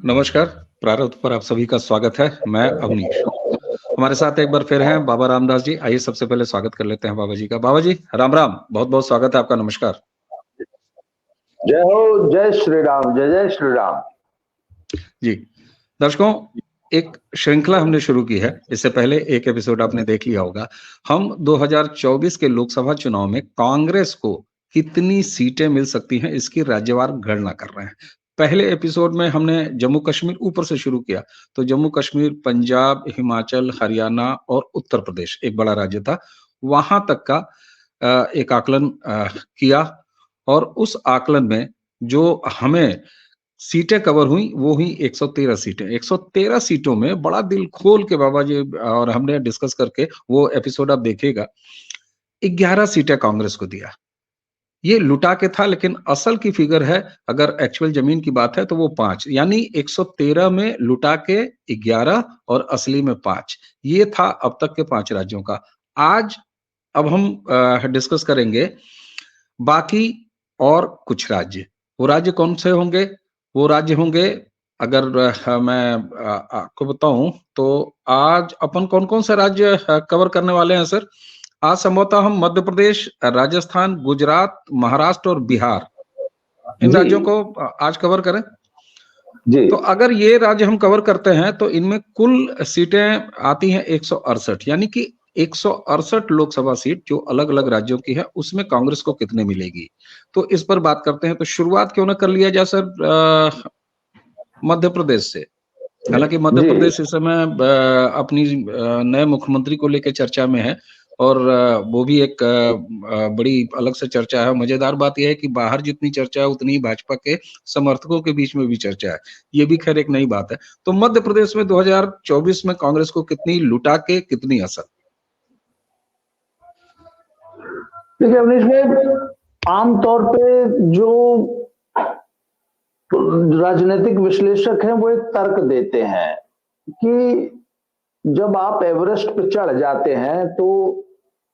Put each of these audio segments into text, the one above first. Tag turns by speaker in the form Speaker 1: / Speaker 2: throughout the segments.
Speaker 1: नमस्कार। प्रारंभ पर आप सभी का स्वागत है। मैं अवनीश। हमारे साथ एक बार फिर हैं बाबा रामदास जी। आइए सबसे पहले स्वागत कर लेते हैं बाबा जी का। बाबा जी राम राम, बहुत बहुत स्वागत है आपका। नमस्कार।
Speaker 2: जय हो, जय श्री राम, जय जय श्री राम
Speaker 1: जी दर्शकों, एक श्रृंखला हमने शुरू की है। इससे पहले एक एपिसोड आपने देख लिया होगा। हम 2024 के लोकसभा चुनाव में कांग्रेस को कितनी सीटें मिल सकती हैं इसकी राज्यवार गणना कर रहे हैं। पहले एपिसोड में हमने जम्मू कश्मीर ऊपर से शुरू किया, तो जम्मू कश्मीर, पंजाब, हिमाचल, हरियाणा और उत्तर प्रदेश एक बड़ा राज्य था, वहां तक का एक आकलन किया। और उस आकलन में जो हमें सीटें कवर हुई वो हुई 113 सीटें। 113 सीटों में बड़ा दिल खोल के बाबा जी और हमने डिस्कस करके, वो एपिसोड आप देखिएगा, 11 सीटें कांग्रेस को दिया। ये लुटा के था, लेकिन असल की फिगर है, अगर एक्चुअल जमीन की बात है तो वो 5, यानी 113 में लुटा के 11 और असली में 5। ये था अब तक के 5 राज्यों का। आज अब हम डिस्कस करेंगे बाकी और कुछ राज्य। वो राज्य कौन से होंगे? वो राज्य होंगे, अगर मैं आपको बताऊं तो आज अपन कौन कौन से राज्य कवर करने वाले हैं सर? आज संभवतः हम मध्य प्रदेश, राजस्थान, गुजरात, महाराष्ट्र और बिहार, इन राज्यों को आज कवर करें।
Speaker 2: जी।
Speaker 1: तो अगर ये राज्य हम कवर करते हैं तो इनमें कुल सीटें आती हैं 168, यानी कि 168 लोकसभा सीट जो अलग अलग राज्यों की है, उसमें कांग्रेस को कितने मिलेगी, तो इस पर बात करते हैं। तो शुरुआत क्यों ना कर लिया जाए सर मध्य प्रदेश से। हालांकि मध्य प्रदेश इस समय अपनी नए मुख्यमंत्री को लेकर चर्चा में है, और वो भी एक बड़ी अलग से चर्चा है। मजेदार बात यह है कि बाहर जितनी चर्चा है उतनी ही भाजपा के समर्थकों के बीच में भी चर्चा है। ये भी खैर एक नई बात है। तो मध्य प्रदेश में 2024 में कांग्रेस को कितनी लुटा के कितनी असर?
Speaker 2: देखिए अवनीश भाई, आमतौर पे जो राजनीतिक विश्लेषक हैं वो एक तर्क देते हैं कि जब आप एवरेस्ट पे चढ़ जाते हैं तो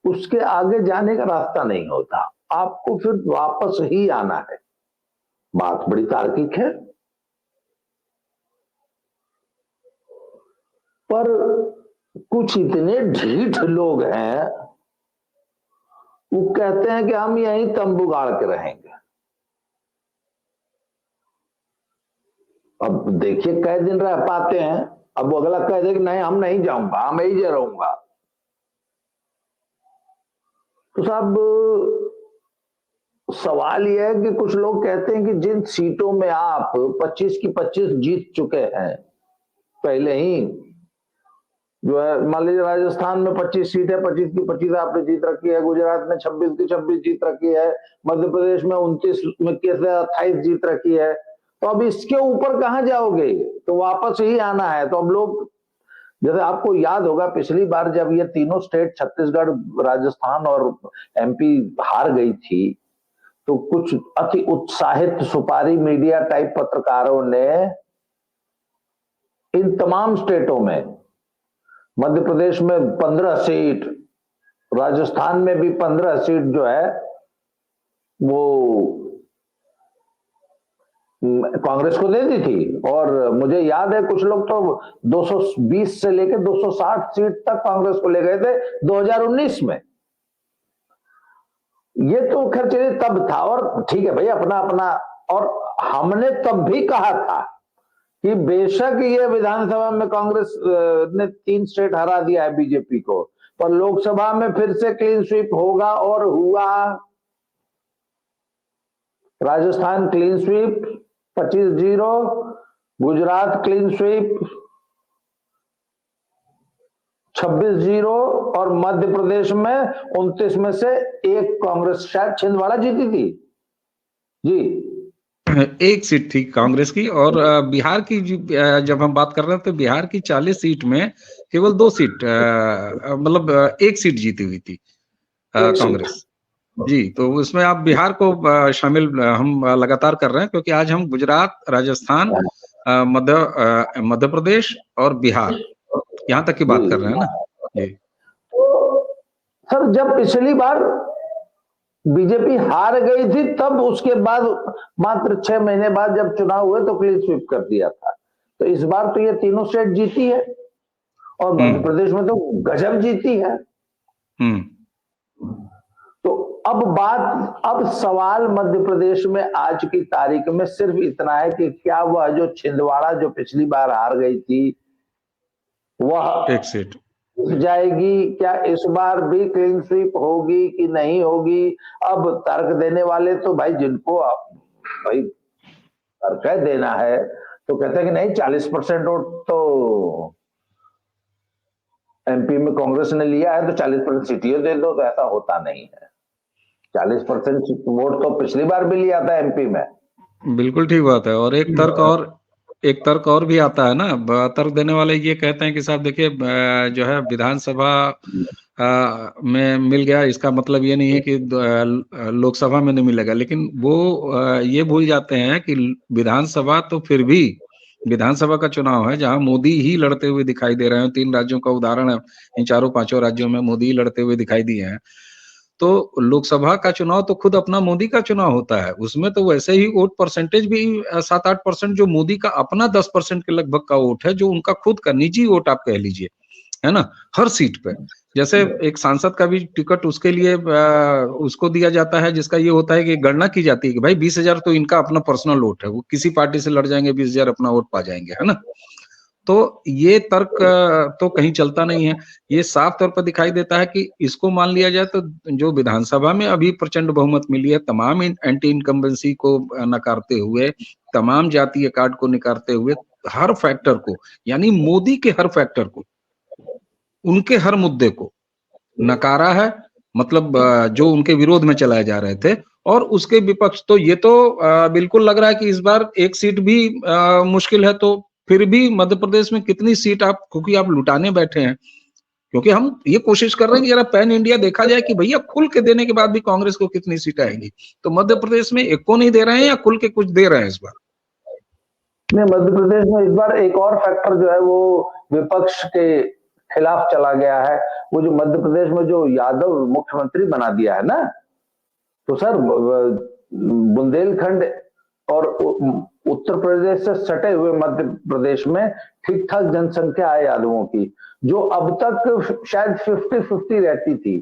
Speaker 2: उसके आगे जाने का रास्ता नहीं होता, आपको फिर वापस ही आना है। बात बड़ी तार्किक है, पर कुछ इतने ढीठ लोग हैं वो कहते हैं कि हम यहीं तंबू गाड़ के रहेंगे। अब देखिए कई दिन रह पाते हैं, अब वो अगला कह दे कि नहीं हम नहीं जाऊंगा, मैं ही रहूंगा। तो साहब सवाल यह है कि कुछ लोग कहते हैं कि जिन सीटों में आप 25 की 25 जीत चुके हैं पहले ही, जो है मान लीजिए राजस्थान में 25 सीट है, 25 की 25 आपने जीत रखी है, गुजरात में 26 की 26 जीत रखी है, मध्य प्रदेश में 29 में 28 जीत रखी है, तो अब इसके ऊपर कहां जाओगे? तो वापस ही आना है। तो अब लोग, जैसे आपको याद होगा पिछली बार जब ये तीनों स्टेट छत्तीसगढ़, राजस्थान और एमपी हार गई थी, तो कुछ अति उत्साहित सुपारी मीडिया टाइप पत्रकारों ने इन तमाम स्टेटों में, मध्य प्रदेश में 15 सीट, राजस्थान में भी 15 सीट जो है वो कांग्रेस को दे दी थी। और मुझे याद है कुछ लोग तो 220 से लेकर 260 सीट तक कांग्रेस को ले गए थे 2019 में। ये तो खैर चलिए तब था, और ठीक है भाई, अपना अपना। और हमने तब भी कहा था कि बेशक ये विधानसभा में कांग्रेस ने 3 स्टेट हरा दिया है बीजेपी को, पर लोकसभा में फिर से क्लीन स्वीप होगा, और हुआ। Rajasthan clean sweep 25-0, Gujarat clean sweep 26-0, और मध्य प्रदेश में 29 में से 1 कांग्रेस, शायद छिंदवाड़ा जीती थी जी,
Speaker 1: 1 सीट थी कांग्रेस की। और बिहार की जब हम बात कर रहे हैं तो बिहार की 40 सीट में केवल 2 सीट, मतलब 1 सीट जीती हुई थी कांग्रेस जी। तो उसमें आप बिहार को शामिल हम लगातार कर रहे हैं, क्योंकि आज हम गुजरात, राजस्थान, मध्य प्रदेश और बिहार, यहाँ तक की बात कर रहे हैं ना जी।
Speaker 2: तो सर जब पिछली बार बीजेपी हार गई थी, तब उसके बाद मात्र 6 महीने बाद जब चुनाव हुए तो क्लीन स्वीप कर दिया था। तो इस बार तो ये तीनों स्टेट जीती है और मध्य प्रदेश में तो गजब जीती है। तो अब सवाल मध्य प्रदेश में आज की तारीख में सिर्फ इतना है कि क्या वह जो छिंदवाड़ा जो पिछली बार हार गई थी वह
Speaker 1: एक सीट
Speaker 2: जाएगी, क्या इस बार भी क्लीन स्वीप होगी कि नहीं होगी। अब तर्क देने वाले तो भाई जिनको भाई तर्क देना है तो कहते हैं कि नहीं 40% वोट तो एमपी में कांग्रेस ने लिया है तो 40% सीटें दे दो, तो ऐसा होता नहीं है। 40% वोट तो पिछली बार भी लिया था एमपी में।
Speaker 1: बिल्कुल ठीक बात है। और एक तर्क और भी आता है ना, तर्क देने वाले ये कहते हैं कि साहब देखिए जो है विधानसभा में मिल गया, इसका मतलब ये नहीं है कि लोकसभा में नहीं मिलेगा, लेकिन वो ये भूल जाते हैं कि विधानसभा तो फिर भी विधानसभा का चुनाव है जहां मोदी ही लड़ते हुए दिखाई दे रहे हैं। 3 राज्यों का उदाहरण है, इन 4-5 राज्यों में मोदी ही लड़ते हुए दिखाई दिए हैं। तो लोकसभा का चुनाव तो खुद अपना मोदी का चुनाव होता है, उसमें तो वैसे ही वोट परसेंटेज भी 7-8% जो मोदी का अपना 10% के लगभग का वोट है, जो उनका खुद का निजी वोट आप कह लीजिए, है ना, हर सीट पे। जैसे एक सांसद का भी टिकट उसके लिए उसको दिया जाता है जिसका ये होता है कि गणना की जाती है कि भाई 20,000 तो इनका अपना पर्सनल वोट है, वो किसी पार्टी से लड़ जाएंगे, 20,000 अपना वोट पा जाएंगे, है ना। तो ये तर्क तो कहीं चलता नहीं है। ये साफ तौर पर दिखाई देता है कि इसको मान लिया जाए तो जो विधानसभा में अभी प्रचंड बहुमत मिली है, तमाम एंटी इनकम्बेंसी को नकारते हुए, तमाम जातीय कार्ड को नकारते हुए, हर फैक्टर को, यानी मोदी के हर फैक्टर को, उनके हर मुद्दे को नकारा है। मतलब जो उनके विरोध में चलाए जा रहे थे, और उसके विपक्ष तो ये तो बिल्कुल लग रहा है कि इस बार एक सीट भी मुश्किल है। तो फिर भी मध्य प्रदेश में कितनी सीट आप, क्योंकि आप लुटाने बैठे हैं, क्योंकि हम ये कोशिश कर रहे हैं कि जरा पैन इंडिया देखा जाए कि भैया खुल के देने के बाद भी कांग्रेस को कितनी सीटें आएंगी। तो मध्य प्रदेश में एक को नहीं दे रहे हैं या खुल के कुछ दे रहे हैं इस बार?
Speaker 2: नहीं, मध्य प्रदेश में इस बार एक और फैक्टर जो है वो विपक्ष के खिलाफ चला गया है। वो जो मध्य प्रदेश में जो यादव मुख्यमंत्री बना दिया है ना, तो सर बुंदेलखंड और उत्तर प्रदेश से सटे हुए मध्य प्रदेश में ठीक ठाक जनसंख्या है यादवों की, जो अब तक शायद 50-50 रहती थी।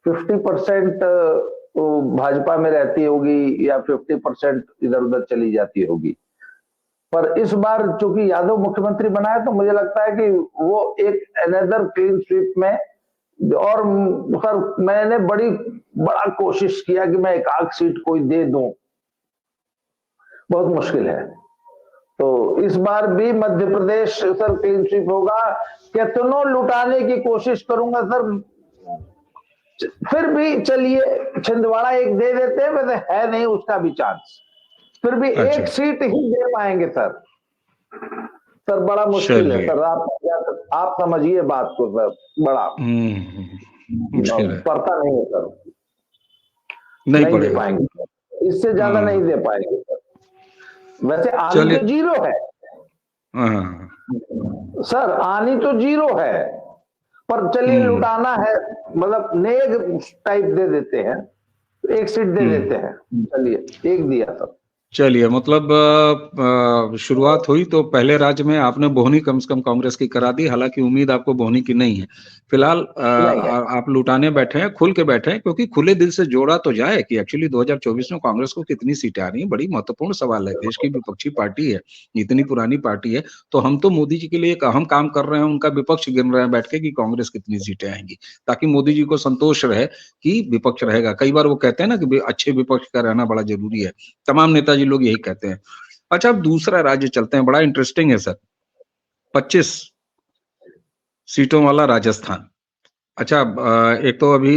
Speaker 2: 50% भाजपा में रहती होगी या 50% इधर उधर चली जाती होगी। पर इस बार चूंकि यादव मुख्यमंत्री बना है तो मुझे लगता है कि वो एक अनदर क्लीन स्वीप में, और सर मैंने बड़ा कोशिश किया कि मैं एक आध सीट कोई दे दूं, बहुत मुश्किल है। तो इस बार भी Madhya Pradesh sir clean sweep होगा। कितनों लुटाने की कोशिश करूंगा सर, फिर भी चलिए छिंदवाड़ा एक दे देते हैं, वैसे है नहीं उसका भी चांस, फिर भी एक सीट ही दे पाएंगे सर। सर बड़ा मुश्किल है सर, आप समझिए बात को सर, बड़ा
Speaker 1: मुश्किल है,
Speaker 2: पड़ता नहीं है सर,
Speaker 1: नहीं
Speaker 2: दे पाएंगे, इससे ज्यादा नहीं दे पाएंगे सर। वैसे आनी तो जीरो है सर, आनी तो जीरो है, पर चलिए लुटाना है, मतलब नेग टाइप दे देते हैं, एक सीट दे देते हैं, चलिए एक दिया सर।
Speaker 1: चलिए, मतलब शुरुआत हुई तो पहले राज्य में आपने बोहनी कम से कम कांग्रेस की करा दी, हालांकि उम्मीद आपको बोहनी की नहीं है फिलहाल। आप लुटाने बैठे हैं, खुल के बैठे हैं, क्योंकि खुले दिल से जोड़ा तो जाए कि एक्चुअली 2024 में कांग्रेस को कितनी सीटें आ रही हैं, बड़ी महत्वपूर्ण सवाल है। देश की विपक्षी पार्टी है, इतनी पुरानी पार्टी है, तो हम तो मोदी जी के लिए एक अहम काम कर रहे हैं, उनका विपक्ष गिन रहे हैं बैठ के कि कांग्रेस कितनी सीटें आएंगी, ताकि मोदी जी को संतोष रहे कि विपक्ष रहेगा। कई बार वो कहते हैं ना कि अच्छे विपक्ष का रहना बड़ा जरूरी है, तमाम नेताजी लोग यही कहते हैं। अच्छा, अब दूसरा राज्य चलते हैं, बड़ा इंटरेस्टिंग है सर, 25 सीटों वाला राजस्थान। अच्छा, एक तो अभी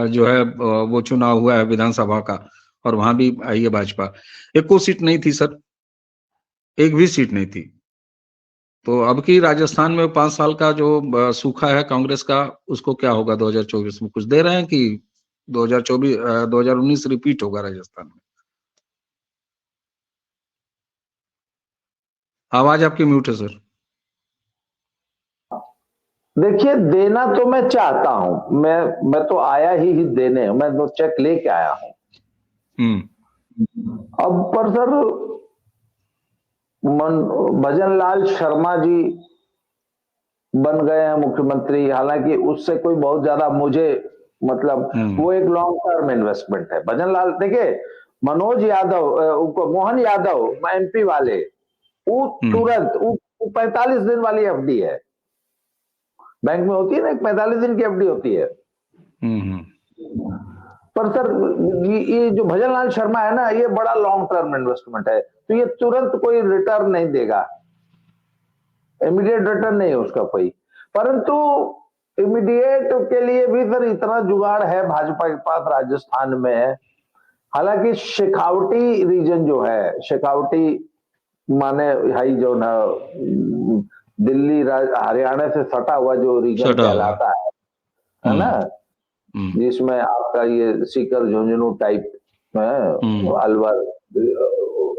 Speaker 1: जो है वो चुनाव हुआ है विधानसभा का, और वहां भी आई है भाजपा। एक को सीट नहीं थी सर, एक भी सीट नहीं थी। तो अब की राजस्थान में 5 साल का जो सूखा है कांग्रेस का, उसको क्या होगा 2024 में? कुछ दे रहे हैं कि 2019 रिपीट होगा राजस्थान में? आवाज आपकी म्यूट है सर।
Speaker 2: देखिए, देना तो मैं चाहता हूं, मैं तो आया ही देने, मैं तो चेक लेके आया हूं, अब पर सर भजन लाल शर्मा जी बन गए हैं मुख्यमंत्री, हालांकि उससे कोई बहुत ज्यादा मुझे मतलब वो एक लॉन्ग टर्म इन्वेस्टमेंट है। भजन लाल देखिए, मनोज यादव, मोहन यादव एमपी वाले, वो तुरंत 45 दिन वाली एफडी है, बैंक में होती है ना, 45 दिन की एफडी होती है। पर सर ये जो भजन लाल शर्मा है ना, ये बड़ा लॉन्ग टर्म इन्वेस्टमेंट है, तो ये तुरंत कोई रिटर्न नहीं देगा, इमीडिएट रिटर्न नहीं है उसका कोई। परंतु इमीडिएट के लिए भी सर इतना जुगाड़ है भाजपा के पास राजस्थान में। हालांकि शेखावटी रीजन जो है, शेखावटी माने हाई जो ना दिल्ली हरियाणा से सटा हुआ जो रीजन कहलाता है ना, जिसमें आपका ये सीकर झुंझुनू टाइप में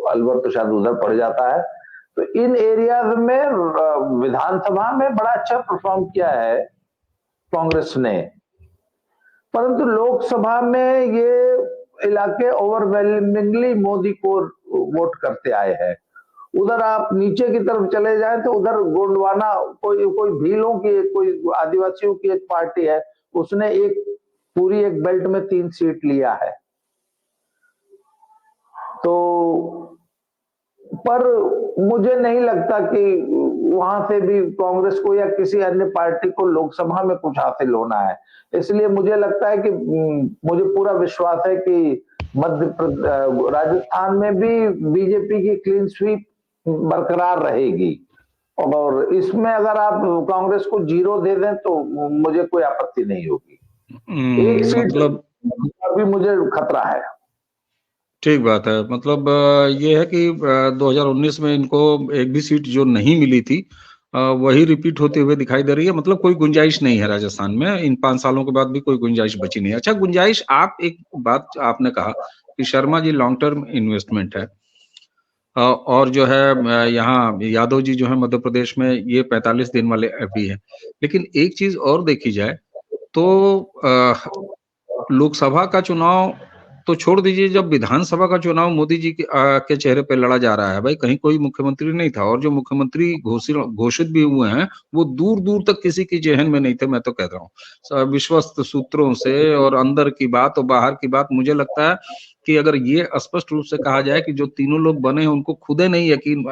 Speaker 2: अलवर तो शायद उधर पड़ जाता है। तो इन एरियाज में विधानसभा में बड़ा अच्छा परफॉर्म किया है कांग्रेस ने, परंतु लोकसभा में ये इलाके ओवरवेलमिंगली मोदी को वोट करते आए हैं। उधर आप नीचे की तरफ चले जाएं तो उधर गोंडवाना कोई भीलों की, कोई आदिवासियों की एक पार्टी है, उसने पूरी एक बेल्ट में 3 सीट लिया है। तो पर मुझे नहीं लगता कि वहां से भी कांग्रेस को या किसी अन्य पार्टी को लोकसभा में कुछ हासिल होना है। इसलिए मुझे लगता है कि मुझे पूरा विश्वास है कि राजस्थान में भी बीजेपी की क्लीन स्वीप बरकरार रहेगी, और इसमें अगर आप कांग्रेस को 0 दे दें तो मुझे कोई आपत्ति नहीं होगी। एक सीट मतलब अभी मुझे खतरा है।
Speaker 1: ठीक बात है, मतलब ये है कि 2019 में इनको एक भी सीट जो नहीं मिली थी वही रिपीट होते हुए दिखाई दे रही है। मतलब कोई गुंजाइश नहीं है राजस्थान में, इन 5 सालों के बाद भी कोई गुंजाइश बची नहीं है। अच्छा, गुंजाइश, आप एक बात आपने कहा कि Sharma ji long term investment है, और जो है यहाँ यादव जी जो है मध्य प्रदेश में ये 45 दिन वाले एफडी है। लेकिन एक चीज और देखी जाए तो लोकसभा का चुनाव तो छोड़ दीजिए, जब विधानसभा का चुनाव मोदी जी के चेहरे पे लड़ा जा रहा है, भाई कहीं कोई मुख्यमंत्री नहीं था, और जो मुख्यमंत्री घोषित भी हुए हैं वो दूर दूर तक किसी की जेहन में नहीं थे। मैं तो कह रहा हूँ विश्वस्त सूत्रों से और अंदर की बात और बाहर की बात, मुझे लगता है कि अगर ये स्पष्ट रूप से कहा जाए कि जो तीनों लोग बने हैं उनको खुद नहीं यकीन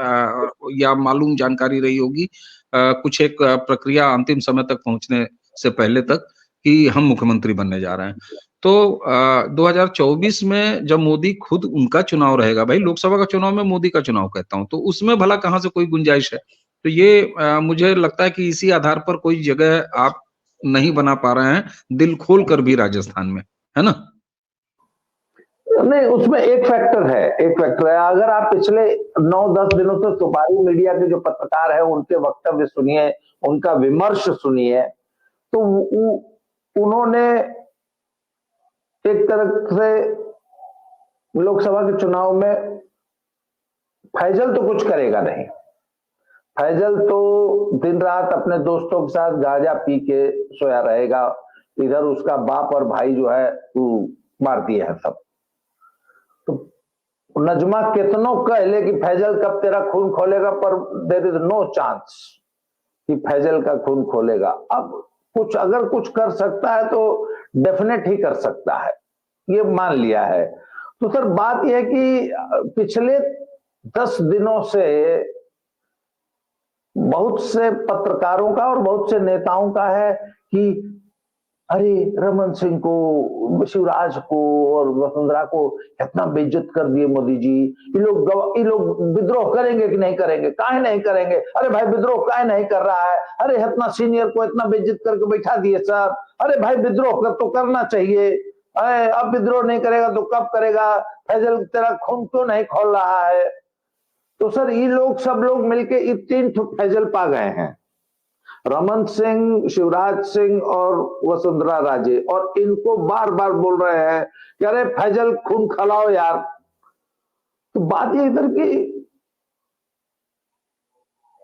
Speaker 1: या मालूम जानकारी रही होगी कुछ एक प्रक्रिया अंतिम समय तक पहुंचने से पहले तक कि हम मुख्यमंत्री बनने जा रहे हैं। तो 2024 में जब मोदी खुद, उनका चुनाव रहेगा, भाई लोकसभा का चुनाव में मोदी का चुनाव कहता हूं, तो उसमें भला कहां से कोई गुंजाइश है? तो ये मुझे लगता है कि इसी आधार पर कोई जगह आप नहीं बना पा रहे हैं दिल खोल कर भी राजस्थान में, है ना?
Speaker 2: नहीं, उसमें एक फैक्टर है। अगर आप पिछले 9-10 दिनों से सुपारी मीडिया के जो पत्रकार हैं उनके वक्तव्य सुनिए, उनका विमर्श सुनिए, तो उन्होंने एक तरह से लोकसभा के चुनाव में फैजल तो कुछ करेगा नहीं, फैजल तो दिन रात अपने दोस्तों के साथ गांजा पी के सोया रहेगा, इधर उसका बाप और भाई जो है मार दिए हैं सब। तो नजमा कितनों कह ले कि फैजल कब तेरा खून खोलेगा, पर देयर इज नो चांस कि फैजल का खून खोलेगा। अब अगर कुछ कर सकता है तो डेफिनेट ही कर सकता है, ये मान लिया है। तो सर बात यह है कि पिछले 10 दिनों से बहुत से पत्रकारों का और बहुत से नेताओं का है कि अरे रमन सिंह को, शिवराज को और वसुंधरा को इतना बेइज्जत कर दिए मोदी जी, ये लोग विद्रोह करेंगे कि नहीं करेंगे? काहे नहीं करेंगे? अरे भाई विद्रोह काहे नहीं कर रहा है? अरे इतना सीनियर को इतना बेइज्जत करके बैठा दिए सर, अरे भाई विद्रोह तो करना चाहिए, अरे अब विद्रोह नहीं करेगा तो कब करेगा? फैजल तेरा खून क्यों नहीं खोल रहा है? तो सर ये लोग सब लोग मिलके 3 फैजल पा गए हैं, रमन सिंह, शिवराज सिंह और वसुंधरा राजे, और इनको बार बार बोल रहे हैं कि अरे फैजल खून खिलाओ यार। तो बात ये इधर की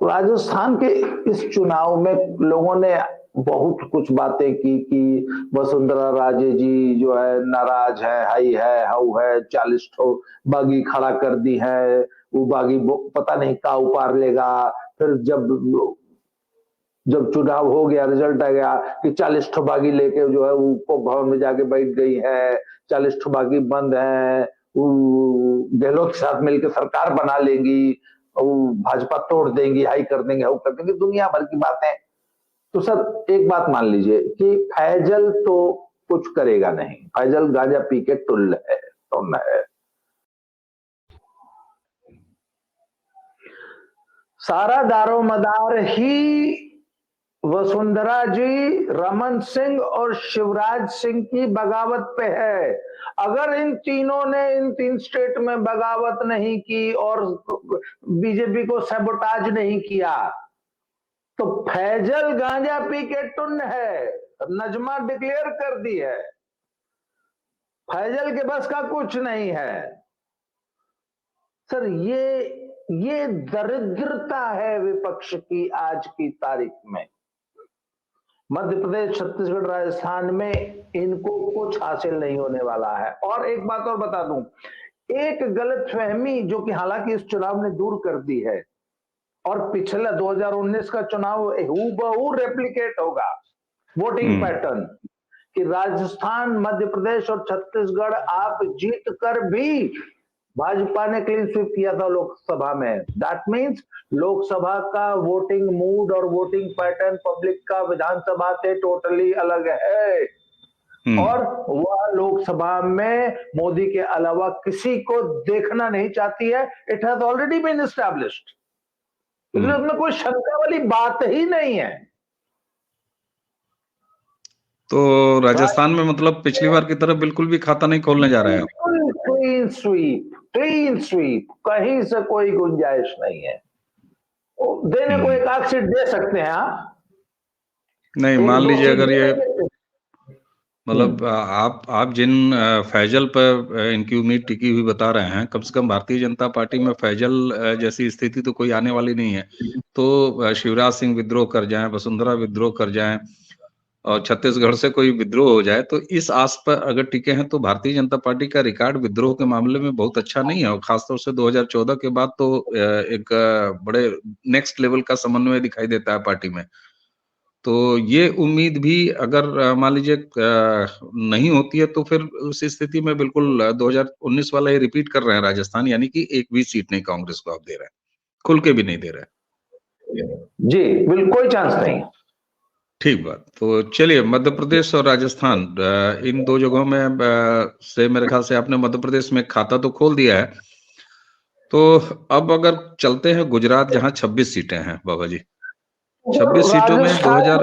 Speaker 2: राजस्थान के इस चुनाव में लोगों ने बहुत कुछ बातें की कि वसुंधरा राजे जी जो है नाराज है, हाई है, हाउ है, 40 ठो बागी खड़ा कर दी है, वो बागी पता नहीं का उपार लेगा। फिर जब चुनाव हो गया, रिजल्ट आ गया कि 40 ठो बागी लेके जो है वो भवन में जाके बैठ गई है, 40 ठो बागी बंद है, गहलोत के साथ मिलकर सरकार बना लेंगी, भाजपा तोड़ देंगी, हाई कर देंगे, हाउ कर देंगे, दुनिया भर की बातें। तो सर एक बात मान लीजिए कि फैजल तो कुछ करेगा नहीं, फैजल गांजा पी के टुल्ल है, टुन्न है। सारा दारोमदार ही वसुंधरा जी, रमन सिंह और शिवराज सिंह की बगावत पे है। अगर इन तीनों ने इन 3 स्टेट में बगावत नहीं की और बीजेपी को सैबोटाज नहीं किया तो फैजल गांजा पी के टुन्न है, नजमा डिक्लेयर कर दी है, फैजल के बस का कुछ नहीं है। सर ये दरिद्रता है विपक्ष की आज की तारीख में। मध्य प्रदेश, छत्तीसगढ़, राजस्थान में इनको कुछ हासिल नहीं होने वाला है। और एक बात और बता दूं, एक गलतफहमी जो कि हालांकि इस चुनाव ने दूर कर दी है, और पिछला 2019 का चुनाव हूबहू रेप्लिकेट होगा वोटिंग पैटर्न, कि राजस्थान, मध्य प्रदेश और छत्तीसगढ़ आप जीत कर भी भाजपा ने क्लीन स्वीप किया था लोकसभा में। दैट मीन्स लोकसभा का वोटिंग मूड और वोटिंग पैटर्न पब्लिक का विधानसभा से टोटली अलग है। और वह लोकसभा में मोदी के अलावा किसी को देखना नहीं चाहती है। It has already been established, इसलिए उसमें कोई शंका वाली बात ही नहीं है।
Speaker 1: तो राजस्थान में मतलब पिछली बार की तरह बिल्कुल भी खाता नहीं खोलने जा रहे हैं?
Speaker 2: क्लीन स्वीप, क्लीन स्वीप, कहीं से कोई गुंजाइश नहीं है। देने को एक आध सीट दे सकते हैं आप,
Speaker 1: नहीं मान लीजिए अगर ये मतलब आप जिन फैजल पर इनकी उम्मीद टिकी हुई बता रहे हैं, कम से कम भारतीय जनता पार्टी में फैजल जैसी स्थिति तो कोई आने वाली नहीं है। तो शिवराज सिंह विद्रोह कर जाएं, वसुंधरा विद्रोह कर जाएं और छत्तीसगढ़ से कोई विद्रोह हो जाए, तो इस आस पर अगर टिके हैं तो भारतीय जनता पार्टी का रिकॉर्ड विद्रोह के मामले में बहुत अच्छा नहीं है। और खासतौर से 2014 के बाद तो एक बड़े नेक्स्ट लेवल का समन्वय दिखाई देता है पार्टी में। तो ये उम्मीद भी अगर मान लीजिए नहीं होती है तो फिर उस स्थिति में बिल्कुल 2019 वाला ही रिपीट कर रहे हैं राजस्थान, यानी कि एक भी सीट नहीं कांग्रेस को आप दे रहे हैं, खुल के भी नहीं दे रहे हैं।
Speaker 2: जी बिल्कुल कोई चांस नहीं।
Speaker 1: ठीक बात। तो चलिए मध्य प्रदेश और राजस्थान इन 2 जगहों में से मेरे ख्याल से आपने मध्य प्रदेश में खाता तो खोल दिया है। तो अब अगर चलते हैं गुजरात, जहां 26 सीटें हैं बाबा जी। 26 सीटों में 2000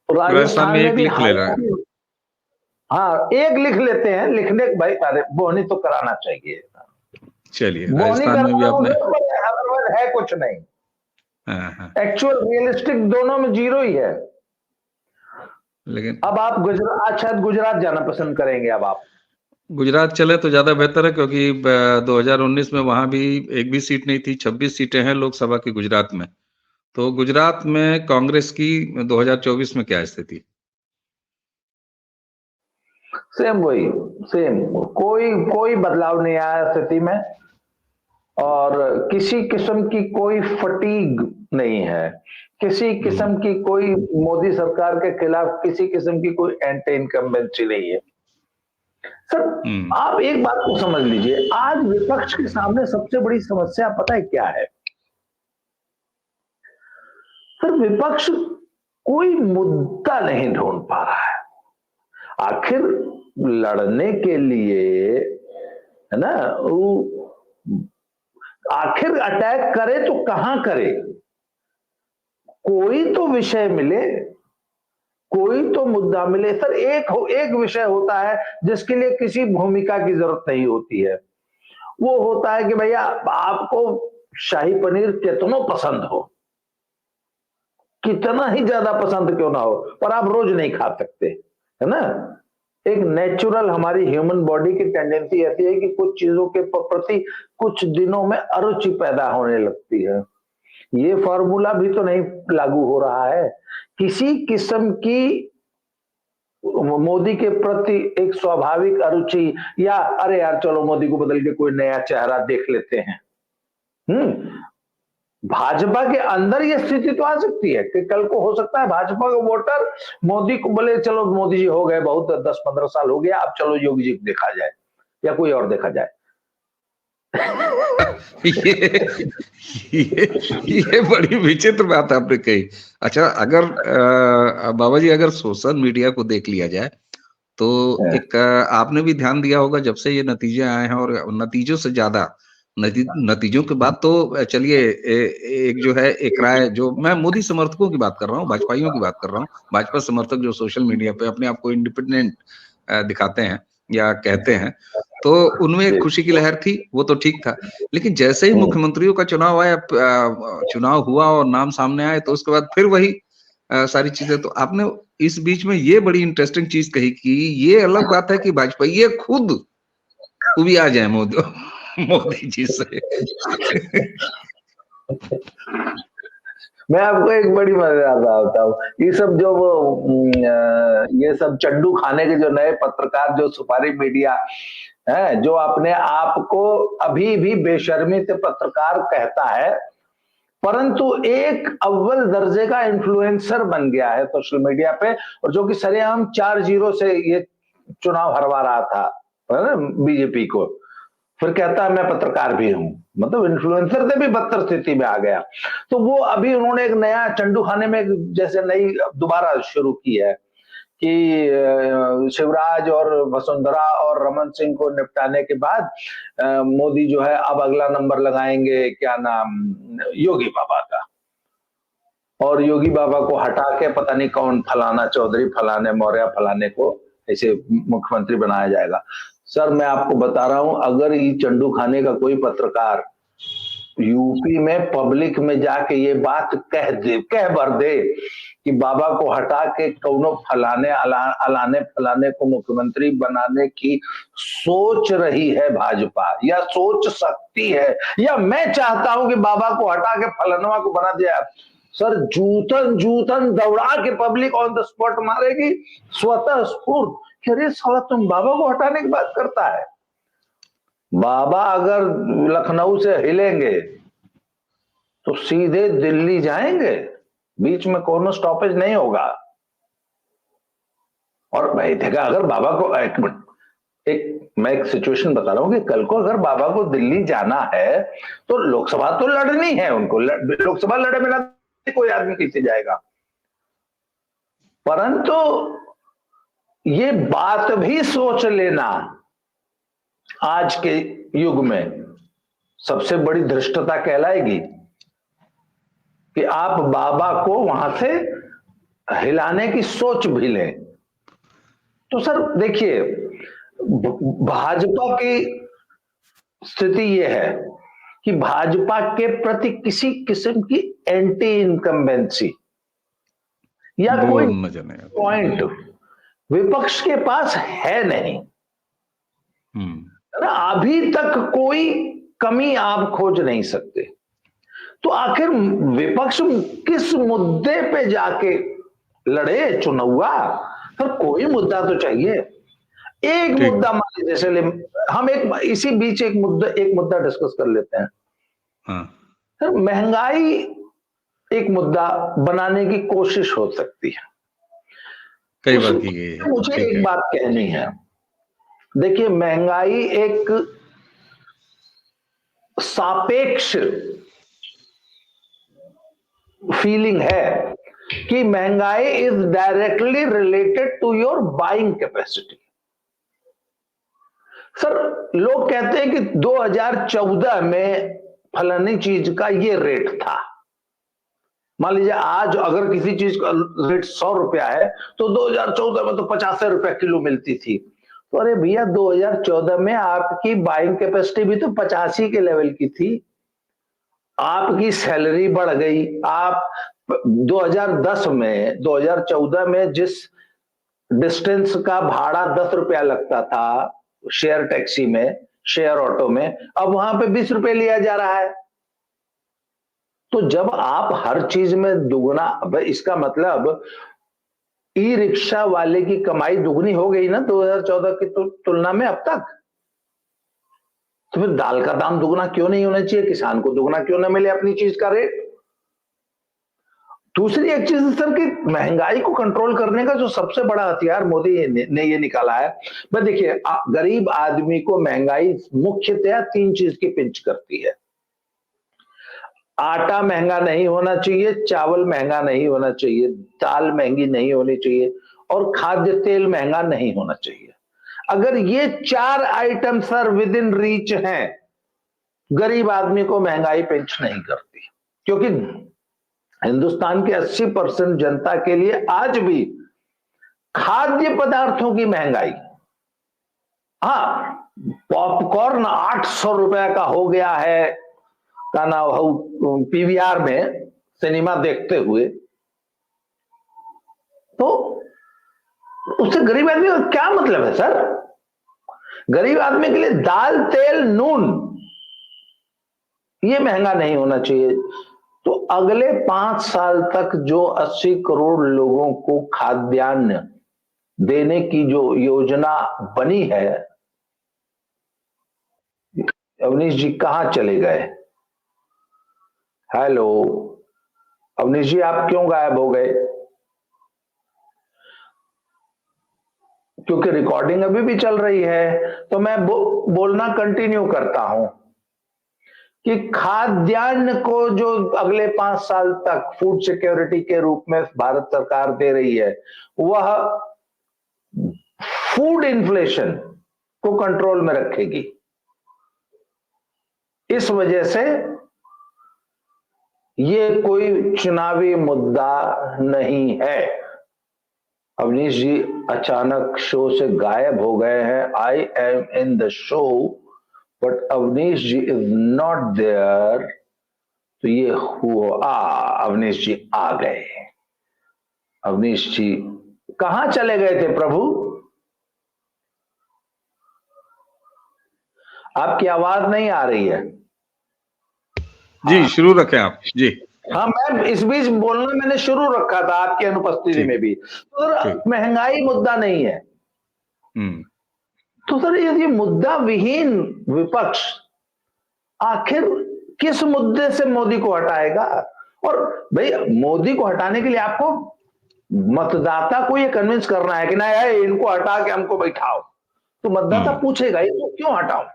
Speaker 1: राजस्थान में एक लिख ले रहे हैं।
Speaker 2: हाँ एक लिख लेते हैं, लिखने भाई अरे बोनी तो कराना चाहिए।
Speaker 1: चलिए राजस्थान में भी आपने
Speaker 2: है कुछ नहीं, एक्चुअल रियलिस्टिक दोनों में 0 ही है।
Speaker 1: लेकिन
Speaker 2: अब आप गुजरात, शायद गुजरात जाना पसंद करेंगे। अब आप
Speaker 1: गुजरात चले तो ज्यादा बेहतर है, क्योंकि 2019 में वहां भी एक भी सीट नहीं थी, 26 सीटें हैं लोकसभा की गुजरात में। तो गुजरात में कांग्रेस की 2024 में क्या स्थिति?
Speaker 2: सेम वही, सेम, कोई बदलाव नहीं आया स्थिति में, और किसी किस्म की कोई फटीग नहीं है, किसी किस्म की कोई मोदी सरकार के खिलाफ किसी किस्म की कोई एंटी इनकम्बेंसी नहीं है। सर आप एक बात को समझ लीजिए, आज विपक्ष के सामने सबसे बड़ी समस्या पता है क्या है? सर विपक्ष कोई मुद्दा नहीं ढूंढ पा रहा है। आखिर लड़ने के लिए, है ना, आखिर अटैक करे तो कहां करे? कोई तो विषय मिले, कोई तो मुद्दा मिले। सर एक विषय होता है जिसके लिए किसी भूमिका की जरूरत नहीं होती है। वो होता है कि भैया आपको शाही पनीर कितना पसंद हो, कितना ही ज्यादा पसंद क्यों ना हो, पर आप रोज नहीं खा सकते, है ना। एक नेचुरल हमारी ह्यूमन बॉडी की टेंडेंसी ऐसी है कि कुछ चीजों के प्रति कुछ दिनों में अरुचि पैदा होने लगती है। ये फॉर्मूला भी तो नहीं लागू हो रहा है। किसी किस्म की मोदी के प्रति एक स्वाभाविक अरुचि, या अरे यार चलो मोदी को बदल के कोई नया चेहरा देख लेते हैं। भाजपा के अंदर ये स्थिति तो आ सकती है कि कल को हो सकता है भाजपा का वोटर मोदी को बोले चलो मोदी जी हो गए बहुत, 10-15 साल हो गया, अब चलो योगी जी को देखा जाए या कोई और देखा जाए।
Speaker 1: ये बड़ी विचित्र बात आपने कही। अच्छा, अगर बाबा जी अगर सोशल मीडिया को देख लिया जाए तो एक आपने भी ध्यान दिया होगा जब से ये नतीजे आए हैं, और नतीजों से ज्यादा नतीजों के बाद तो चलिए एक जो है एक राय, जो मैं मोदी समर्थकों की बात कर रहा हूँ, भाजपाइयों की बात कर रहा हूँ, भाजपा समर्थक जो सोशल मीडिया पे अपने आप को इंडिपेंडेंट दिखाते हैं या कहते हैं, तो उनमें एक खुशी की लहर थी, वो तो ठीक था। लेकिन जैसे ही मुख्यमंत्रियों का चुनाव आया, चुनाव हुआ और नाम सामने आए, तो उसके बाद फिर वही सारी चीजें। तो आपने इस बीच में ये बड़ी इंटरेस्टिंग चीज कही कि ये अलग बात है कि भाजपा ये खुद भी आ जाए मोदी जी से।
Speaker 2: मैं आपको एक बड़ी मजेदार बात बताऊं, ये सब जो वो ये सब चंडू खाने के जो नए पत्रकार, जो सुपारी मीडिया है, जो अपने आप को अभी भी बेशर्मी से पत्रकार कहता है, परंतु एक अव्वल दर्जे का इन्फ्लुएंसर बन गया है सोशल मीडिया पे, और जो कि सरेआम 4-0 से ये चुनाव हरवा रहा था बीजेपी को, फिर कहता है मैं पत्रकार भी हूं। मतलब इन्फ्लुएंसर से भी बदतर स्थिति में आ गया। तो वो अभी उन्होंने एक नया चंडू खाने में जैसे नई दोबारा शुरू की है कि शिवराज और वसुंधरा और रमन सिंह को निपटाने के बाद मोदी जो है अब अगला नंबर लगाएंगे, क्या नाम, योगी बाबा का, और योगी बाबा को हटा के पता नहीं कौन फलाना चौधरी, फलाने मौर्य, फलाने को ऐसे मुख्यमंत्री बनाया जाएगा। सर मैं आपको बता रहा हूं, अगर ये चंडू खाने का कोई पत्रकार यूपी में पब्लिक में जाके ये बात कह भर दे कि बाबा को हटा के कौनो फलाने अलाने फलाने को मुख्यमंत्री बनाने की सोच रही है भाजपा, या सोच सकती है, या मैं चाहता हूं कि बाबा को हटा के फलानवा को बना दिया, सर जूतन जूतन दौड़ा के पब्लिक ऑन द स्पॉट मारेगी, स्वतः स्फूर्त। अरे साला तुम बाबा को हटाने की बात करता है। बाबा अगर लखनऊ से हिलेंगे तो सीधे दिल्ली जाएंगे, बीच में कोनो स्टॉपेज नहीं होगा। और भाई देखा, अगर बाबा को मैं एक सिचुएशन बता रहा हूं कि कल को अगर बाबा को दिल्ली जाना है तो लोकसभा तो लड़नी है उनको, लोकसभा लड़े बिना कोई आदमी कैसे जाएगा। परंतु ये बात भी सोच लेना आज के युग में सबसे बड़ी धृष्टता कहलाएगी कि आप बाबा को वहां से हिलाने की सोच भी लें। तो सर देखिए, भाजपा की स्थिति यह है कि भाजपा के प्रति किसी किस्म की एंटी इनकम्बेंसी या कोई पॉइंट विपक्ष के पास है नहीं। अभी तक कोई कमी आप खोज नहीं सकते। तो आखिर विपक्ष किस मुद्दे पे जाके लड़े चुनावा? फिर कोई मुद्दा तो चाहिए। एक मुद्दा मान लीजिए, जैसे हम इसी बीच एक मुद्दा डिस्कस कर लेते हैं। सर महंगाई एक मुद्दा बनाने की कोशिश हो सकती है, कई बार की गई है। मुझे एक बात कहनी है, देखिए महंगाई एक सापेक्ष फीलिंग है कि महंगाई is directly related to your buying capacity. Sir लोग कहते हैं कि 2014 में फलानी चीज का ये रेट था। मान लीजिए आज अगर किसी चीज का रेट 100 रुपया है तो 2014 में तो 50 रुपया किलो मिलती थी। तो अरे भैया 2014 में आपकी बाइंग कैपेसिटी भी तो 85 के लेवल की थी, आपकी सैलरी बढ़ गई। आप 2010 में 2014 में जिस डिस्टेंस का भाड़ा 10 रुपया लगता था शेयर टैक्सी में, शेयर ऑटो में, अब वहां पे 20 रुपए लिया जा रहा है। तो जब आप हर चीज में दुगना, इसका मतलब ई रिक्शा वाले की कमाई दुगनी हो गई ना 2014 की तुलना में अब तक। तो फिर दाल का दाम दुगना क्यों नहीं होना चाहिए? किसान को दुगना क्यों ना मिले अपनी चीज का रेट? दूसरी एक चीज सर कि महंगाई को कंट्रोल करने का जो सबसे बड़ा हथियार मोदी ने ये निकाला है, भाई देखिए, गरीब आदमी को महंगाई मुख्यतः 3 चीज की पिंच करती है। आटा महंगा नहीं होना चाहिए, चावल महंगा नहीं होना चाहिए, दाल महंगी नहीं होनी चाहिए, और खाद्य तेल महंगा नहीं होना चाहिए। अगर ये 4 item sir with in reach हैं, गरीब आदमी को महंगाई पिंच नहीं करती। क्योंकि हिंदुस्तान के 80% जनता के लिए आज भी खाद्य पदार्थों की महंगाई, हाँ, पॉपकॉर्न 800 रुपए का हो गया है का ना पीवीआर में सिनेमा देखते हुए, तो उससे गरीब आदमी का क्या मतलब है सर? गरीब आदमी के लिए दाल तेल नून ये महंगा नहीं होना चाहिए। तो अगले 5 साल तक जो 80 करोड़ लोगों को खाद्यान्न देने की जो योजना बनी है, अवनीश जी कहां चले गए? हेलो अवनीश जी, आप क्यों गायब हो गए? क्योंकि रिकॉर्डिंग अभी भी चल रही है, तो मैं बोलना कंटिन्यू करता हूं कि खाद्यान्न को जो अगले 5 साल तक फूड सिक्योरिटी के रूप में भारत सरकार दे रही है, वह फूड इन्फ्लेशन को कंट्रोल में रखेगी। इस वजह से ये कोई चुनावी मुद्दा नहीं है। अवनीश जी अचानक शो से गायब हो गए हैं। I am in the show but Avneesh ji is not there. तो ये हुआ, अवनीश जी आ गए। अवनीश जी कहां चले गए थे प्रभु? आपकी आवाज नहीं आ रही है।
Speaker 1: जी शुरू रखें आप जी।
Speaker 2: हाँ, मैं इस बीच बोलना मैंने शुरू रखा था आपकी अनुपस्थिति में भी। तो सर महंगाई मुद्दा नहीं है। तो सर ये मुद्दा विहीन विपक्ष आखिर किस मुद्दे से मोदी को हटाएगा? और भाई मोदी को हटाने के लिए आपको मतदाता को ये कन्विंस करना है कि ना यार इनको हटा के हमको बैठाओ, तो मतदाता पूछेगा ये तो क्यों हटाओ?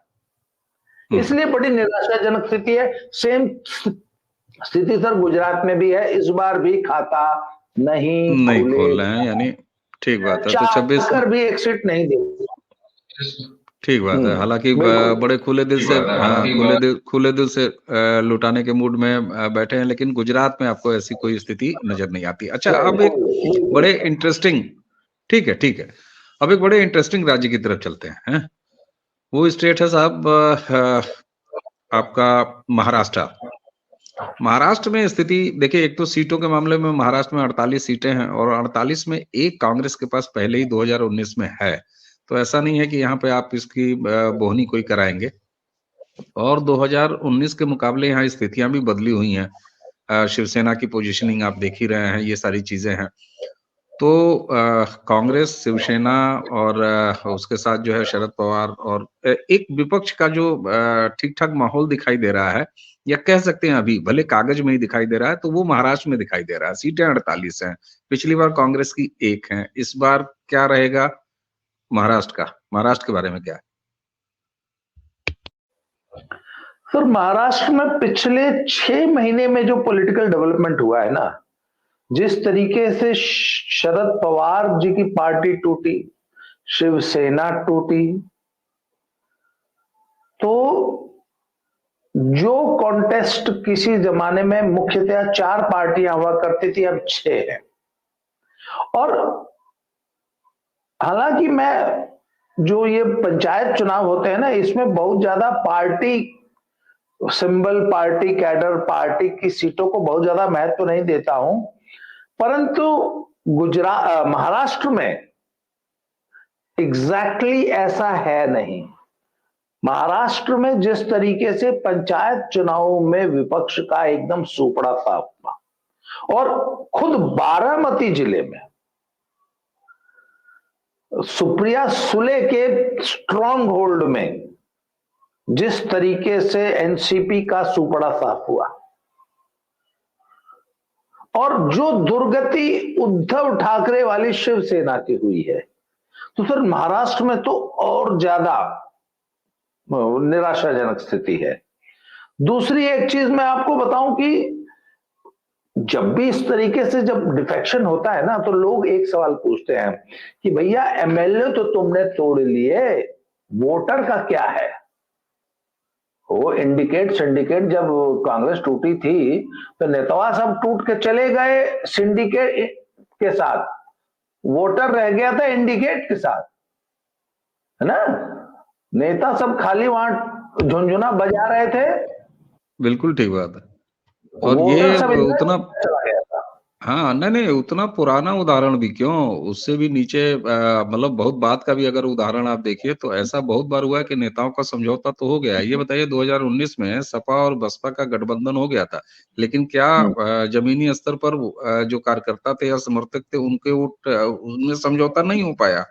Speaker 2: इसलिए बड़ी निराशाजनक स्थिति है। सेम स्थिति सर गुजरात में भी है। इस बार भी खाता नहीं
Speaker 1: खोल रहे हैं, यानी ठीक बात है। तो 26
Speaker 2: कर भी एक सीट नहीं दे,
Speaker 1: ठीक बात है। हालांकि बड़े खुले दिल से लुटाने के मूड में बैठे हैं, लेकिन गुजरात में आपको ऐसी कोई स्थिति नजर नहीं आती। अच्छा, अब एक बड़े इंटरेस्टिंग, ठीक है, अब एक बड़े इंटरेस्टिंग राज्य की तरफ चलते हैं। वो स्टेट है साहब आपका महाराष्ट्र। महाराष्ट्र में स्थिति देखिए, एक तो सीटों के मामले में महाराष्ट्र में 48 सीटें हैं और 48 में एक कांग्रेस के पास पहले ही 2019 में है। तो ऐसा नहीं है कि यहाँ पे आप इसकी बोहनी कोई कराएंगे। और 2019 के मुकाबले यहाँ स्थितियां भी बदली हुई हैं। शिवसेना की पोजीशनिंग आप देख ही रहे हैं, ये सारी चीजें हैं। तो कांग्रेस, शिवसेना और उसके साथ जो है शरद पवार और एक विपक्ष का जो ठीक-ठाक माहौल दिखाई दे रहा है, या कह सकते हैं अभी भले कागज में ही दिखाई दे रहा है, तो वो महाराष्ट्र में दिखाई दे रहा है। सीटें 48 हैं। पिछली बार कांग्रेस की 1 है। इस बार क्या रहेगा महाराष्ट्र का? महाराष्ट्र के बारे में क्या है?
Speaker 2: सर महाराष्ट्र में पिछले 6 महीने में जो पॉलिटिकल डेवलपमेंट हुआ है ना, जिस तरीके से शरद पवार जी की पार्टी टूटी, शिवसेना टूटी, तो जो कॉन्टेस्ट किसी जमाने में मुख्यतः 4 पार्टियां हुआ करती थी, अब 6 है। और हालांकि मैं जो ये पंचायत चुनाव होते हैं ना, इसमें बहुत ज्यादा party symbol, party cadre, party की सीटों को बहुत ज्यादा महत्व नहीं देता हूं, परंतु महाराष्ट्र में एग्जैक्टली ऐसा है नहीं। महाराष्ट्र में जिस तरीके से पंचायत चुनाव में विपक्ष का एकदम सोपड़ा साफ था, और खुद बारामती जिले में सुप्रिया सुले के स्ट्रॉन्ग होल्ड में जिस तरीके से एनसीपी का सुपड़ा साफ हुआ, और जो दुर्गति उद्धव ठाकरे वाली शिवसेना की हुई है, तो सर महाराष्ट्र में तो और ज्यादा निराशाजनक स्थिति है। दूसरी एक चीज मैं आपको बताऊं कि जब भी इस तरीके से जब डिफेक्शन होता है ना, तो लोग एक सवाल पूछते हैं कि भैया एमएलए तो तुमने तोड़ लिए, वोटर का क्या है? वो इंडिकेट सिंडिकेट जब कांग्रेस टूटी थी तो नेतावा सब टूट के चले गए सिंडिकेट के साथ, वोटर रह गया था इंडिकेट के साथ, है ना? नेता सब खाली वहां झुनझुना बजा रहे थे।
Speaker 1: बिल्कुल ठीक बात है। और ये उतना, हाँ नहीं उतना पुराना उदाहरण भी क्यों, उससे भी नीचे मतलब बहुत बात का भी अगर उदाहरण आप देखिए तो ऐसा बहुत बार हुआ है कि नेताओं का समझौता तो हो गया। ये बताइए 2019 में सपा और बसपा का गठबंधन हो गया था, लेकिन क्या जमीनी स्तर पर जो कार्यकर्ता थे या समर्थक थे उनके उनमें समझौता नहीं हो पाया,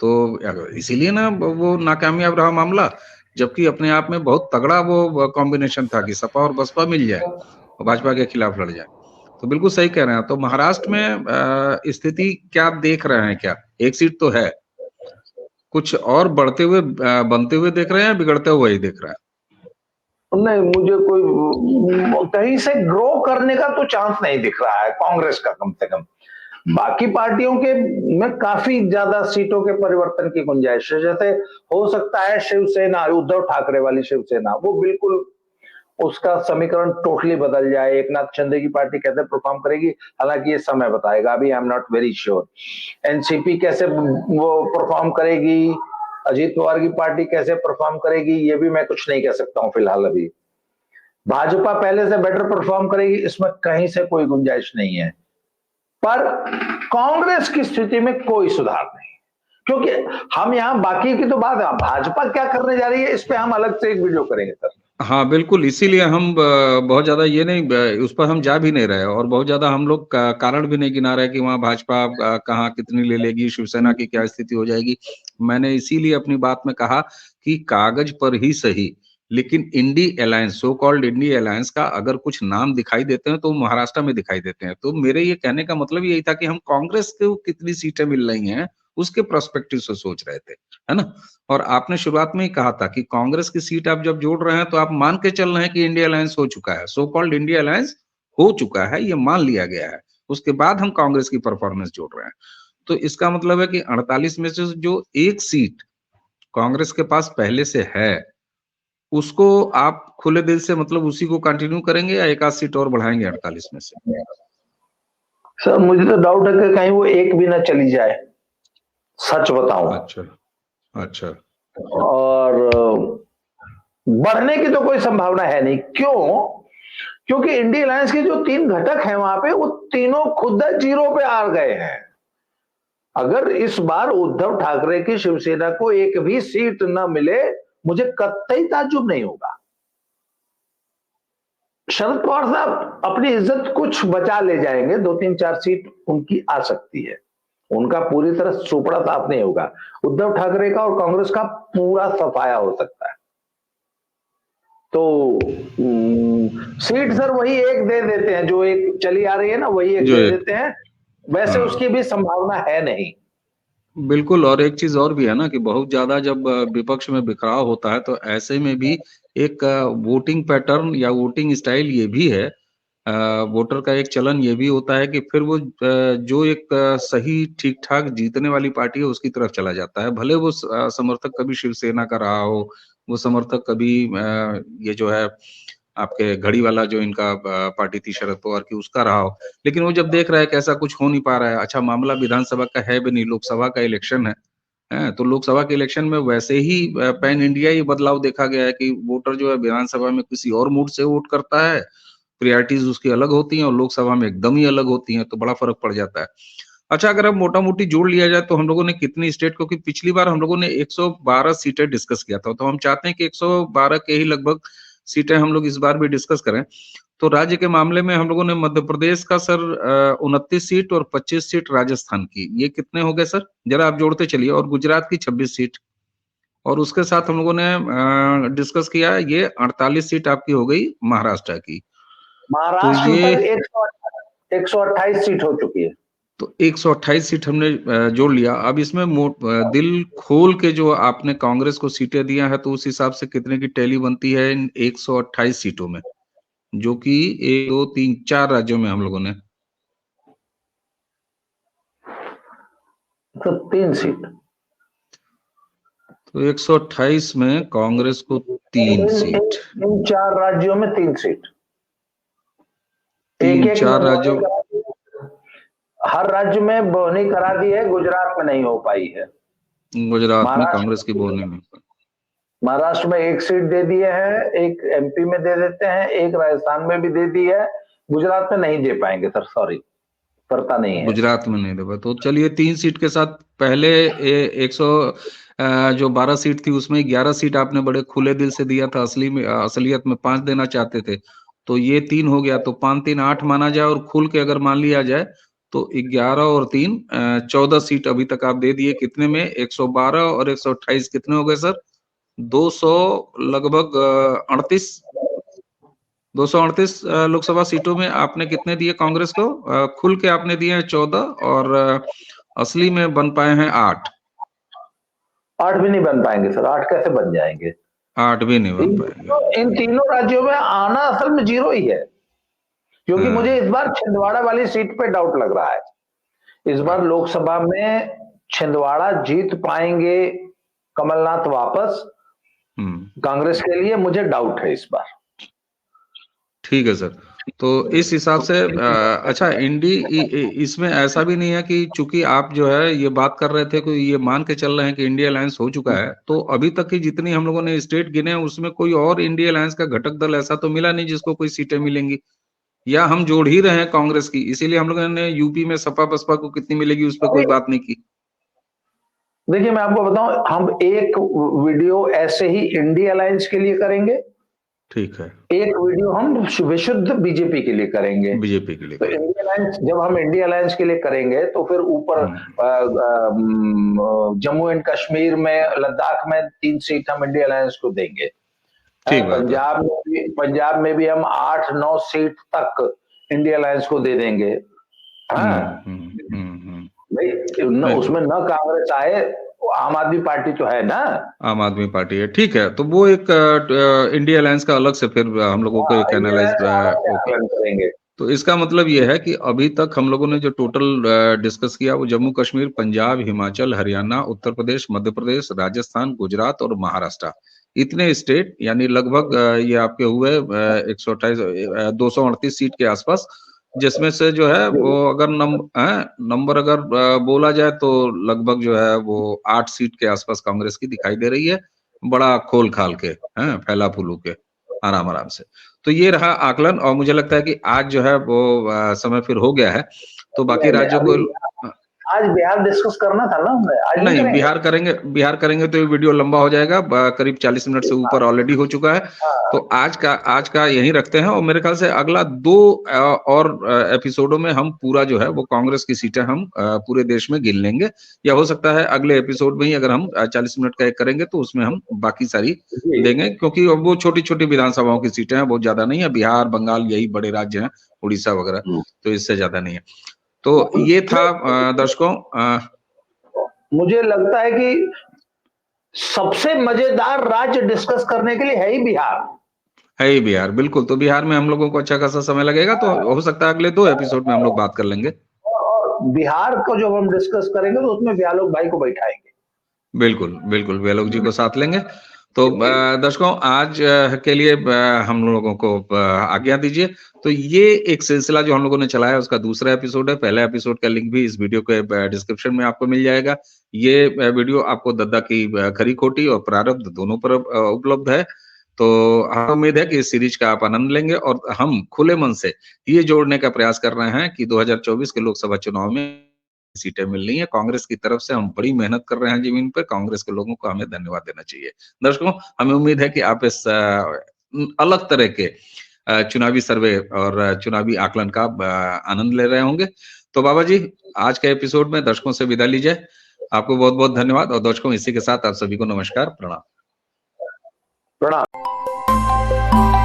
Speaker 1: तो इसीलिए ना वो नाकामयाब रहा मामला। जबकि अपने आप में बहुत तगड़ा वो कॉम्बिनेशन था कि सपा और बसपा मिल जाए और भाजपा के खिलाफ लड़ जाए। तो बिल्कुल सही कह रहे हैं। तो महाराष्ट्र में स्थिति क्या आप देख रहे हैं? क्या एक सीट तो है, कुछ और बढ़ते हुए बनते हुए देख रहे हैं या बिगड़ते हुए ही देख रहे हैं?
Speaker 2: नहीं, मुझे कोई कहीं से ग्रो करने का तो चांस नहीं दिख रहा है कांग्रेस का, कम से कम। बाकी पार्टियों के में काफी ज्यादा सीटों के परिवर्तन की गुंजाइश है। जैसे हो सकता है शिवसेना, उद्धव ठाकरे वाली शिवसेना, वो बिल्कुल उसका समीकरण टोटली बदल जाए। एक नाथ शिंदे की पार्टी कैसे परफॉर्म करेगी, हालांकि ये समय बताएगा, अभी I am not very sure. NCP कैसे वो परफॉर्म करेगी, अजीत पवार की पार्टी कैसे परफॉर्म करेगी, ये भी मैं कुछ नहीं कह सकता हूं फिलहाल। अभी भाजपा पहले से बेटर परफॉर्म करेगी, इसमें कहीं से कोई गुंजाइश नहीं है। पर कांग्रेस की स्थिति में कोई सुधार नहीं, क्योंकि हम यहां बाकी की तो बात है, भाजपा क्या करने जा रही है इस पे हम अलग से एक वीडियो करेंगे सर।
Speaker 1: हाँ बिल्कुल, इसीलिए हम बहुत ज्यादा ये नहीं, उस पर हम जा भी नहीं रहे और बहुत ज्यादा हम लोग कारण भी नहीं गिना रहे कि वहां भाजपा कहाँ कितनी ले लेगी, शिवसेना की क्या स्थिति हो जाएगी। मैंने इसीलिए अपनी बात में कहा कि कागज पर ही सही, लेकिन INDI alliance, so called INDI alliance का अगर कुछ नाम दिखाई देते हैं तो महाराष्ट्र में दिखाई देते हैं। तो मेरे ये कहने का मतलब यही था कि हम कांग्रेस को कितनी सीटें मिल रही हैं उसके पर्सपेक्टिव से सोच रहे थे, है ना? और आपने शुरुआत में ही कहा था कि कांग्रेस की सीट आप जब जोड़ रहे हैं तो आप मान के चल रहे हैं कि इंडिया अलायंस हो चुका है, सो कॉल्ड इंडिया अलायंस हो चुका है, ये मान लिया गया है। उसके बाद हम कांग्रेस की परफॉर्मेंस जोड़ रहे हैं। तो इसका मतलब है कि 48 में से जो एक सीट कांग्रेस के पास पहले से है, उसको आप खुले दिल से मतलब उसी को कंटिन्यू करेंगे या एक आध सीट और बढ़ाएंगे 48 में से?
Speaker 2: सर मुझे तो डाउट है कि कहीं वो एक भी ना चली जाए, सच बताऊं।
Speaker 1: अच्छा।
Speaker 2: और बढ़ने की तो कोई संभावना है नहीं। क्यों? क्योंकि इंडिया अलायंस के जो 3 घटक हैं वहां पे, वो तीनों खुद जीरो पे आ गए हैं। अगर इस बार उद्धव ठाकरे की शिवसेना को एक भी सीट न मिले, मुझे कतई ताज्जुब नहीं होगा। शरद पवार साहब अपनी इज्जत कुछ बचा ले जाएंगे, 2-3-4 सीट उनकी आ सकती है, उनका पूरी तरह सुपड़ा साफ नहीं होगा। उद्धव ठाकरे का और कांग्रेस का पूरा सफाया हो सकता है। तो सीट सर वही एक दे देते हैं, जो एक चली आ रही है ना, वही एक दे देते हैं। वैसे उसकी भी संभावना है नहीं।
Speaker 1: बिल्कुल। और एक चीज और भी है ना कि बहुत ज्यादा जब विपक्ष में बिखराव होता है तो ऐसे में भी एक वोटिंग पैटर्न या वोटिंग स्टाइल ये भी है, वोटर का एक चलन ये भी होता है कि फिर वो जो एक सही ठीक ठाक जीतने वाली पार्टी है उसकी तरफ चला जाता है। भले वो समर्थक कभी शिवसेना का रहा हो, वो समर्थक कभी ये जो है आपके घड़ी वाला जो इनका पार्टी थी शरद पवार की उसका रहा हो, लेकिन वो जब देख रहा है कि ऐसा कुछ हो नहीं पा रहा है, अच्छा मामला विधानसभा का है भी नहीं, लोकसभा का इलेक्शन है, तो लोकसभा के इलेक्शन में वैसे ही पैन इंडिया ये बदलाव देखा गया है कि वोटर जो है विधानसभा में किसी और मूड से वोट करता है, प्रायोरिटीज उसकी अलग होती हैं और लोकसभा में एकदम ही अलग होती हैं, तो बड़ा फर्क पड़ जाता है। अच्छा, अगर अब मोटा-मोटी जोड़ लिया जाए तो हम लोगों ने कितनी स्टेट, क्योंकि पिछली बार हम लोगों ने 112 सीटें डिस्कस किया था, तो हम चाहते हैं कि 112 के ही लगभग सीटें हम लोग इस बार भी डिस्कस करें। तो राज्य के मामले में हम लोगों ने मध्य प्रदेश का सर 29 सीट और 25 सीट राजस्थान की, ये कितने हो गए सर? ज़रा आप जोड़ते चलिए, और गुजरात की 26 सीट, और उसके साथ हम लोगों ने डिस्कस किया ये 48 सीट आपकी हो गई महाराष्ट्र की। तो
Speaker 2: महाराष्ट्र में
Speaker 1: ये
Speaker 2: तो 128 सीट हो चुकी है।
Speaker 1: तो 128 सीट हमने जोड़ लिया। अब इसमें दिल खोल के जो आपने कांग्रेस को सीटें दिया है, तो उस हिसाब से कितने की टैली बनती है इन 128 सीटों में, जो कि 1, 2, 3, 4 राज्यों में हम लोगों ने
Speaker 2: तो 3 सीट।
Speaker 1: तो 128 में कांग्रेस को 3 सीट,
Speaker 2: इन 4 राज्यों में 3 सीट।
Speaker 1: 3-4
Speaker 2: में
Speaker 1: राज्यों,
Speaker 2: हर राज्य में बोहनी करा दी है, गुजरात में नहीं हो पाई है।
Speaker 1: गुजरात में कांग्रेस की बोलने में।
Speaker 2: महाराष्ट्र में 1 सीट दे दिए हैं, 1 एमपी में दे देते हैं, 1 राजस्थान में भी दे दी है। गुजरात में नहीं दे पाएंगे सर, सॉरी, करता नहीं है।
Speaker 1: गुजरात में नहीं दे पाए, तो चलिए 3 सीट के साथ पहले 12 सीट थी, उसमें 11 सीट आपने बड़े खुले दिल से दिया था, असलियत में 5 देना चाहते थे, तो ये 3 हो गया, तो 5, 3, 8 माना जाए, और खुल के अगर मान लिया जाए तो 11 और 3 14 सीट अभी तक आप दे दिए। कितने में? 112 और 128 कितने हो गए सर? 200 लगभग 38 238 लोकसभा सीटों में आपने कितने दिए कांग्रेस को? खुल के आपने दिए हैं 14, और असली में बन पाए हैं 8।
Speaker 2: 8 भी नहीं बन पाएंगे सर, 8 कैसे बन जाएंगे?
Speaker 1: 8 भी नहीं बन पाएंगे।
Speaker 2: इन तीनों राज्यों में आना असल में 0 ही है, क्योंकि मुझे इस बार छिंदवाड़ा वाली सीट पे डाउट लग रहा है। इस बार लोकसभा में छिंदवाड़ा जीत पाएंगे कमलनाथ वापस? कांग्रेस के लिए मुझे डाउट है इस बार।
Speaker 1: ठीक है सर, तो इस हिसाब से अच्छा, इसमें ऐसा भी नहीं है कि चूंकि आप जो है ये बात कर रहे थे कि ये मान के चल रहे हैं कि इंडिया अलायंस हो चुका है, तो अभी तक की जितनी हम लोगों ने स्टेट गिने हैं उसमें कोई और इंडिया अलायंस का घटक दल ऐसा तो मिला नहीं जिसको कोई सीटें मिलेंगी, या हम जोड़ ही रहे हैं कांग्रेस की, इसीलिए हम लोगों ने यूपी में सपा बसपा को कितनी मिलेगी उस पर कोई बात नहीं की।
Speaker 2: देखिए मैं आपको बताऊं, हम एक वीडियो ऐसे ही इंडिया अलायंस के लिए करेंगे,
Speaker 1: ठीक है,
Speaker 2: एक वीडियो हम विशुद्ध बीजेपी के लिए करेंगे।
Speaker 1: बीजेपी के लिए
Speaker 2: तो इंडिया अलायंस, जब हम इंडिया अलायंस के लिए करेंगे तो फिर ऊपर जम्मू एंड कश्मीर में, लद्दाख में 3 सीट हम इंडिया अलायंस को देंगे। पंजाब में भी हम 8-9 सीट तक इंडिया अलायंस को दे देंगे। भाई उसमें न कांग्रेस आए, आम आदमी पार्टी तो है ना,
Speaker 1: आम आदमी पार्टी है, ठीक है, तो वो एक इंडिया अलायंस का अलग से फिर हम लोगों को एक एनालाइज करेंगे। तो इसका मतलब ये है कि अभी तक हम लोगों ने जो टोटल डिस्कस किया वो जम्मू कश्मीर, पंजाब, हिमाचल, हरियाणा, उत्तर प्रदेश, मध्य प्रदेश, राजस्थान, गुजरात और महाराष्ट्र, इतने स्टेट, यानी लगभग ये आपके हुए 128 238 सीट के आसपास, जिसमें से जो है वो अगर नंबर अगर बोला जाए तो लगभग जो है वो 8 सीट के आसपास कांग्रेस की दिखाई दे रही है, बड़ा खोल खाल के, फैला फूलू के, आराम आराम से। तो ये रहा आकलन, और मुझे लगता है कि आज जो है वो समय फिर हो गया है, तो बाकी राज्यों को
Speaker 2: आज बिहार डिस्कस करना था ना हमने, आज
Speaker 1: नहीं, बिहार करेंगे तो ये वीडियो लंबा हो जाएगा, करीब 40 मिनट से ऊपर ऑलरेडी हो चुका है, तो आज का यहीं रखते हैं, और मेरे ख्याल से अगला 2 और एपिसोडों में हम पूरा जो है वो कांग्रेस की सीटें हम पूरे देश में गिन लेंगे, या हो सकता है अगले एपिसोड में ही अगर हम 40 मिनट का एक करेंगे तो उसमें हम बाकी सारी देंगे, क्योंकि वो छोटी छोटी विधानसभाओं की सीटें हैं, बहुत ज्यादा नहीं है, बिहार, बंगाल यही बड़े राज्य हैं, उड़ीसा वगैरह, तो इससे ज्यादा नहीं है। तो ये था दर्शकों,
Speaker 2: मुझे लगता है कि सबसे मजेदार राज्य डिस्कस करने के लिए है ही बिहार,
Speaker 1: बिल्कुल, तो बिहार में हम लोगों को अच्छा खासा समय लगेगा, तो हो सकता है अगले 2 एपिसोड में हम लोग बात कर लेंगे,
Speaker 2: और बिहार को जब हम डिस्कस करेंगे तो उसमें व्यालोक भाई को बैठाएंगे,
Speaker 1: बिल्कुल व्यालोक जी को साथ लेंगे। तो दर्शकों, आज के लिए हम लोगों को आज्ञा दीजिए। तो ये एक सिलसिला जो हम लोगों ने चलाया उसका दूसरा एपिसोड है, पहला एपिसोड का लिंक भी इस वीडियो के डिस्क्रिप्शन में आपको मिल जाएगा। ये वीडियो आपको दद्दा की खरी खोटी और प्रारब्ध दोनों पर उपलब्ध है, तो हमें उम्मीद है कि इस सीरीज का आप आनंद लेंगे, और हम खुले मन से ये जोड़ने का प्रयास कर रहे हैं कि 2024 के लोकसभा चुनाव में सीटें मिल रही है। कांग्रेस की तरफ से हम बड़ी मेहनत कर रहे हैं जमीन पर, कांग्रेस के लोगों को हमें धन्यवाद देना चाहिए। दर्शकों, हमें उम्मीद है कि आप इस अलग तरह के चुनावी सर्वे और चुनावी आकलन का आनंद ले रहे होंगे। तो बाबा जी, आज के एपिसोड में दर्शकों से विदा लीजिए। आपको बहुत बहुत धन्यवाद। और दर्शकों, इसी के साथ आप सभी को नमस्कार, प्रणाम।
Speaker 2: प्रणाम।